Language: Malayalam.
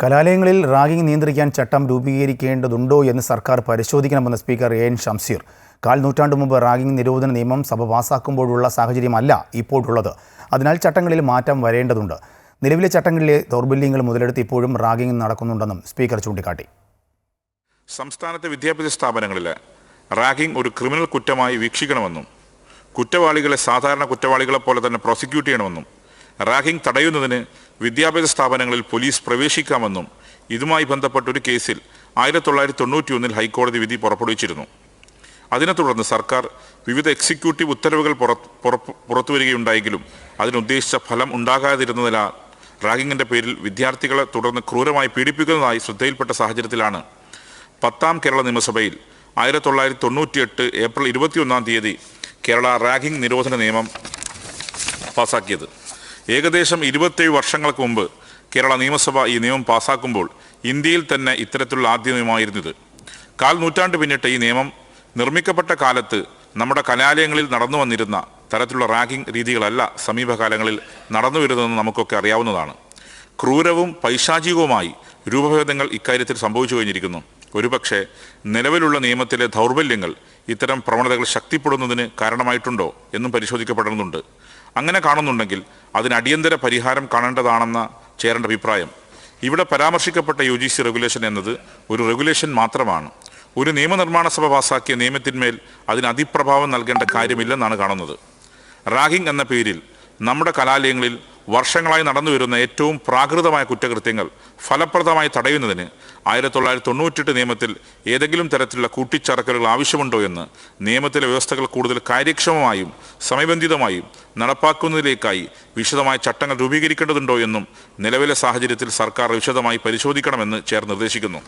കലാലയങ്ങളിൽ റാഗിംഗ് നിയന്ത്രിക്കാൻ ചട്ടം രൂപീകരിക്കേണ്ടതുണ്ടോ എന്ന് സർക്കാർ പരിശോധിക്കണമെന്ന് സ്പീക്കർ എൻ ഷംസീർ. കാൽ നൂറ്റാണ്ട് മുമ്പ് റാഗിംഗ് നിരോധന നിയമം സഭ പാസാക്കുമ്പോഴുള്ള സാഹചര്യമല്ല ഇപ്പോഴുള്ളത്. അതിനാൽ ചട്ടങ്ങളിൽ മാറ്റം വരേണ്ടതുണ്ട്. നിലവിലെ ചട്ടങ്ങളിലെ ദൗർബല്യങ്ങൾ മുതലെടുത്ത് ഇപ്പോഴും റാഗിംഗ് നടക്കുന്നുണ്ടെന്നും സ്പീക്കർ ചൂണ്ടിക്കാട്ടി. സംസ്ഥാനത്തെ വിദ്യാഭ്യാസ സ്ഥാപനങ്ങളിൽ റാഗിംഗ് ഒരു ക്രിമിനൽ കുറ്റമായി വീക്ഷിക്കണമെന്നും കുറ്റവാളികളെ സാധാരണ കുറ്റവാളികളെ പോലെ തന്നെ പ്രോസിക്യൂട്ട് ചെയ്യണമെന്നും റാഗിംഗ് തടയുന്നതിന് വിദ്യാഭ്യാസ സ്ഥാപനങ്ങളിൽ പോലീസ് പ്രവേശിക്കാമെന്നും ഇതുമായി ബന്ധപ്പെട്ട ഒരു കേസിൽ 1991 ഹൈക്കോടതി വിധി പുറപ്പെടുവിച്ചിരുന്നു. അതിനെ തുടർന്ന് സർക്കാർ വിവിധ എക്സിക്യൂട്ടീവ് ഉത്തരവുകൾ പുറത്തുവരികയുണ്ടായെങ്കിലും അതിനുദ്ദേശിച്ച ഫലം ഉണ്ടാകാതിരുന്നതിനാൽ റാഗിങ്ങിൻ്റെ പേരിൽ വിദ്യാർത്ഥികളെ തുടർന്ന് ക്രൂരമായി പീഡിപ്പിക്കുന്നതായി ശ്രദ്ധയിൽപ്പെട്ട സാഹചര്യത്തിലാണ് 10ാം കേരള നിയമസഭയിൽ 1998 ഏപ്രിൽ 21 കേരള റാഗിംഗ് നിരോധന നിയമം പാസാക്കിയത്. ഏകദേശം 27 വർഷങ്ങൾക്ക് മുമ്പ് കേരള നിയമസഭ ഈ നിയമം പാസാക്കുമ്പോൾ ഇന്ത്യയിൽ തന്നെ ഇത്തരത്തിലുള്ള ആദ്യ നിയമമായിരുന്നത്. കാൽ നൂറ്റാണ്ട് പിന്നിട്ട് ഈ നിയമം നിർമ്മിക്കപ്പെട്ട കാലത്ത് നമ്മുടെ കലാലയങ്ങളിൽ നടന്നു വന്നിരുന്ന തരത്തിലുള്ള റാഗിംഗ് രീതികളല്ല സമീപകാലങ്ങളിൽ നടന്നു വരുന്നതെന്ന് നമുക്കൊക്കെ അറിയാവുന്നതാണ്. ക്രൂരവും പൈശാചികവുമായി രൂപഭേദങ്ങൾ ഇക്കാര്യത്തിൽ സംഭവിച്ചു കഴിഞ്ഞിരിക്കുന്നു. ഒരുപക്ഷെ നിലവിലുള്ള നിയമത്തിലെ ദൗർബല്യങ്ങൾ ഇത്തരം പ്രവണതകൾ ശക്തിപ്പെടുന്നതിന് കാരണമായിട്ടുണ്ടോ എന്നും പരിശോധിക്കപ്പെടേണ്ടതുണ്ട്. അങ്ങനെ കാണുന്നുണ്ടെങ്കിൽ അതിന് അടിയന്തര പരിഹാരം കാണേണ്ടതാണെന്ന ചേരേണ്ട അഭിപ്രായം. ഇവിടെ പരാമർശിക്കപ്പെട്ട UGC റെഗുലേഷൻ എന്നത് ഒരു റെഗുലേഷൻ മാത്രമാണ്. ഒരു നിയമനിർമ്മാണ സഭ പാസാക്കിയ നിയമത്തിന്മേൽ അതിന് അതിപ്രഭാവം നൽകേണ്ട കാര്യമില്ലെന്നാണ് കാണുന്നത്. റാഗിംഗ് എന്ന പേരിൽ നമ്മുടെ കലാലയങ്ങളിൽ വർഷങ്ങളായി നടന്നു വരുന്ന ഏറ്റവും പ്രാകൃതമായ കുറ്റകൃത്യങ്ങൾ ഫലപ്രദമായി തടയുന്നതിന് 1998 നിയമത്തിൽ ഏതെങ്കിലും തരത്തിലുള്ള കൂട്ടിച്ചേർക്കലുകൾ ആവശ്യമുണ്ടോ എന്ന് നിയമത്തിലെ വ്യവസ്ഥകൾ കൂടുതൽ കാര്യക്ഷമമായും സമയബന്ധിതമായും നടപ്പാക്കുന്നതിലേക്കായി വിശദമായ ചട്ടങ്ങൾ രൂപീകരിക്കേണ്ടതുണ്ടോ എന്നും നിലവിലെ സാഹചര്യത്തിൽ സർക്കാർ വിശദമായി പരിശോധിക്കണമെന്ന് ചെയർ നിർദ്ദേശിക്കുന്നു.